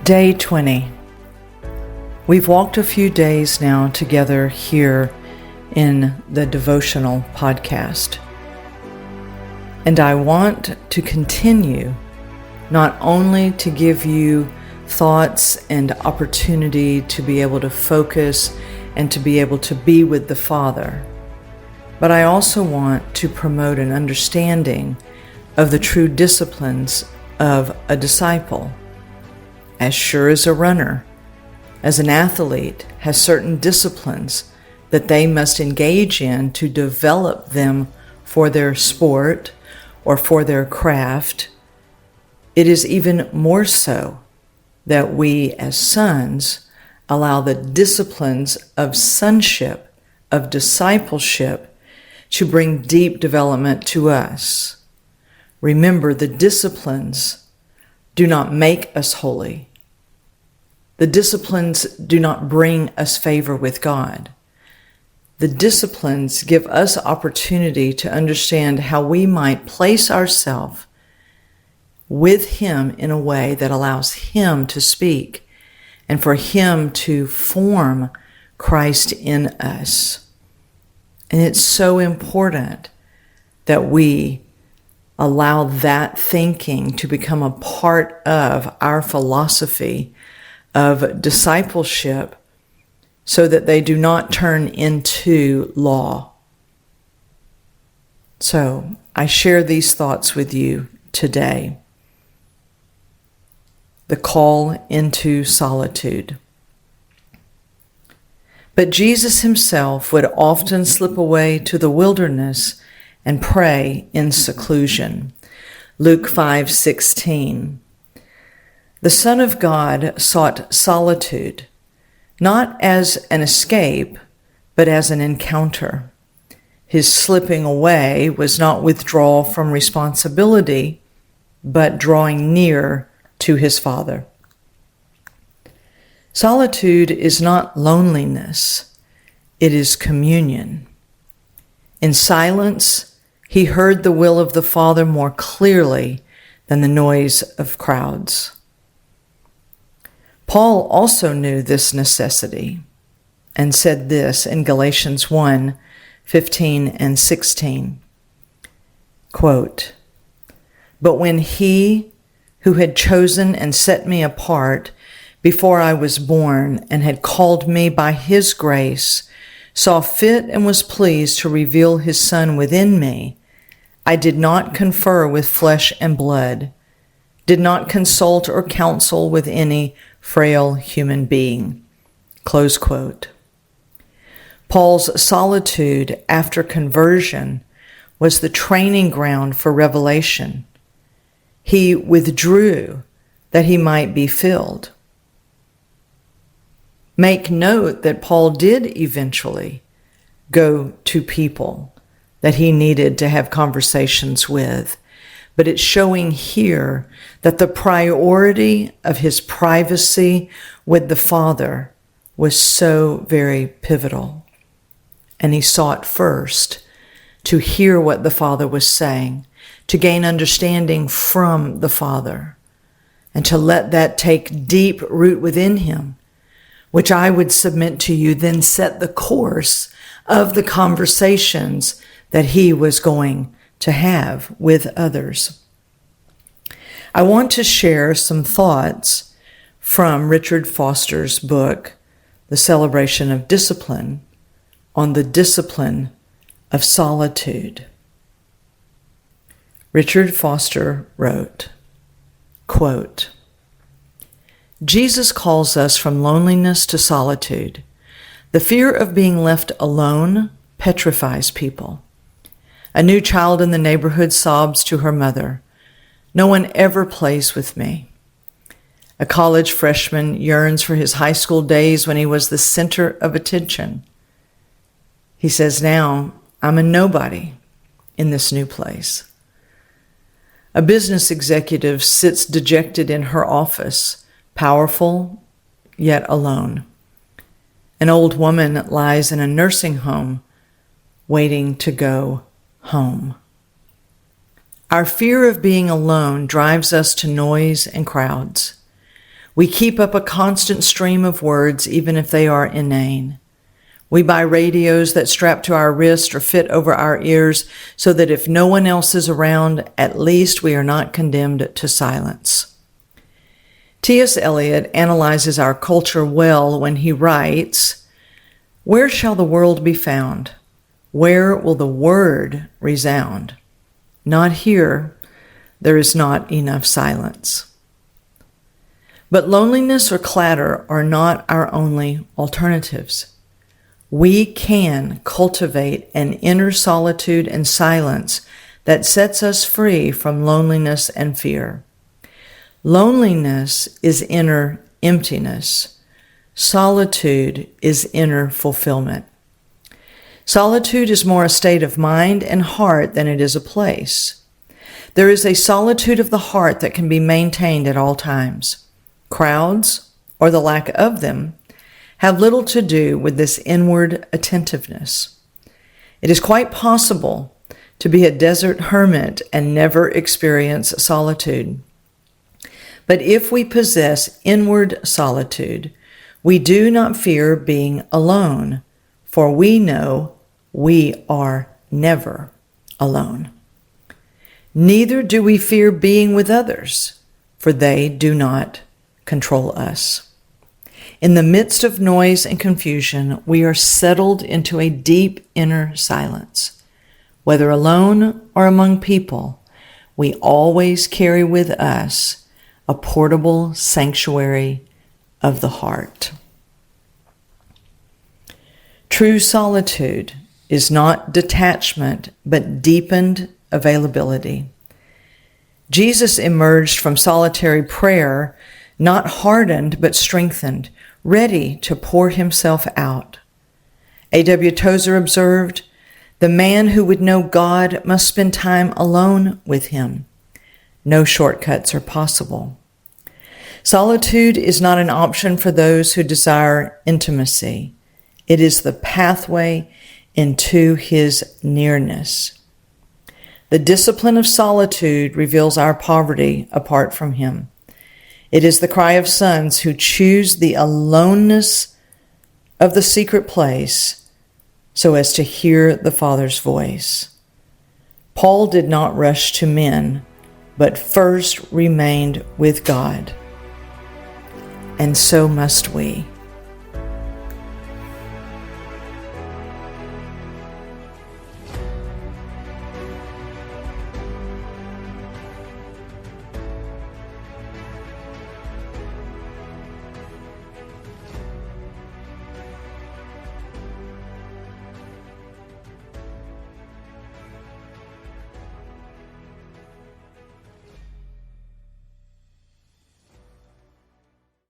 Day 20. We've walked a few days now together here in the devotional podcast. And I want to continue not only to give you thoughts and opportunity to be able to focus and to be able to be with the Father, but I also want to promote an understanding of the true disciplines of a disciple. As sure as a runner, as an athlete has certain disciplines that they must engage in to develop them for their sport or for their craft, it is even more so that we as sons allow the disciplines of sonship, of discipleship, to bring deep development to us. Remember, the disciplines do not make us holy. The disciplines do not bring us favor with God. The disciplines give us opportunity to understand how we might place ourselves with Him in a way that allows Him to speak and for Him to form Christ in us. And it's so important that we allow that thinking to become a part of our philosophy of discipleship so that they do not turn into law. So I share these thoughts with you today. The call into solitude. But Jesus Himself would often slip away to the wilderness and pray in seclusion. Luke 5:16. The Son of God sought solitude, not as an escape, but as an encounter. His slipping away was not withdrawal from responsibility, but drawing near to His Father. Solitude is not loneliness, it is communion. In silence, He heard the will of the Father more clearly than the noise of crowds. Paul also knew this necessity and said this in Galatians 1:15 and 16. Quote, "But when He who had chosen and set me apart before I was born and had called me by His grace, saw fit and was pleased to reveal His Son within me, I did not confer with flesh and blood, did not consult or counsel with any frail human being." Close quote. Paul's solitude after conversion was the training ground for revelation. He withdrew that he might be filled. Make note that Paul did eventually go to people that he needed to have conversations with, but it's showing here that the priority of his privacy with the Father was so very pivotal. And he sought first to hear what the Father was saying, to gain understanding from the Father, and to let that take deep root within him, which I would submit to you then set the course of the conversations that he was going to have with others. I want to share some thoughts from Richard Foster's book, The Celebration of Discipline, on the discipline of solitude. Richard Foster wrote, quote, "Jesus calls us from loneliness to solitude. The fear of being left alone petrifies people. A new child in the neighborhood sobs to her mother, 'No one ever plays with me.' A college freshman yearns for his high school days when he was the center of attention. He says, 'Now I'm a nobody in this new place.' A business executive sits dejected in her office, powerful yet alone. An old woman lies in a nursing home, waiting to go home. Our fear of being alone drives us to noise and crowds. We keep up a constant stream of words, even if they are inane. We buy radios that strap to our wrist or fit over our ears so that if no one else is around, at least we are not condemned to silence. T.S. Eliot analyzes our culture well when he writes, "Where shall the world be found? Where will the word resound? Not here. There is not enough silence." But loneliness or clatter are not our only alternatives. We can cultivate an inner solitude and silence that sets us free from loneliness and fear. Loneliness is inner emptiness. Solitude is inner fulfillment. Solitude is more a state of mind and heart than it is a place. There is a solitude of the heart that can be maintained at all times. Crowds, or the lack of them, have little to do with this inward attentiveness. It is quite possible to be a desert hermit and never experience solitude. But if we possess inward solitude, we do not fear being alone, for we know we are never alone. Neither do we fear being with others, for they do not control us. In the midst of noise and confusion, we are settled into a deep inner silence. Whether alone or among people, we always carry with us a portable sanctuary of the heart. True solitude is not detachment, but deepened availability. Jesus emerged from solitary prayer not hardened but strengthened, ready to pour himself out. A.W. Tozer observed, "The man who would know God must spend time alone with him. No shortcuts are possible." Solitude is not an option for those who desire intimacy. It is the pathway into his nearness. The discipline of solitude reveals our poverty apart from him. It is the cry of sons who choose the aloneness of the secret place so as to hear the Father's voice. Paul did not rush to men, but first remained with God. And so must we.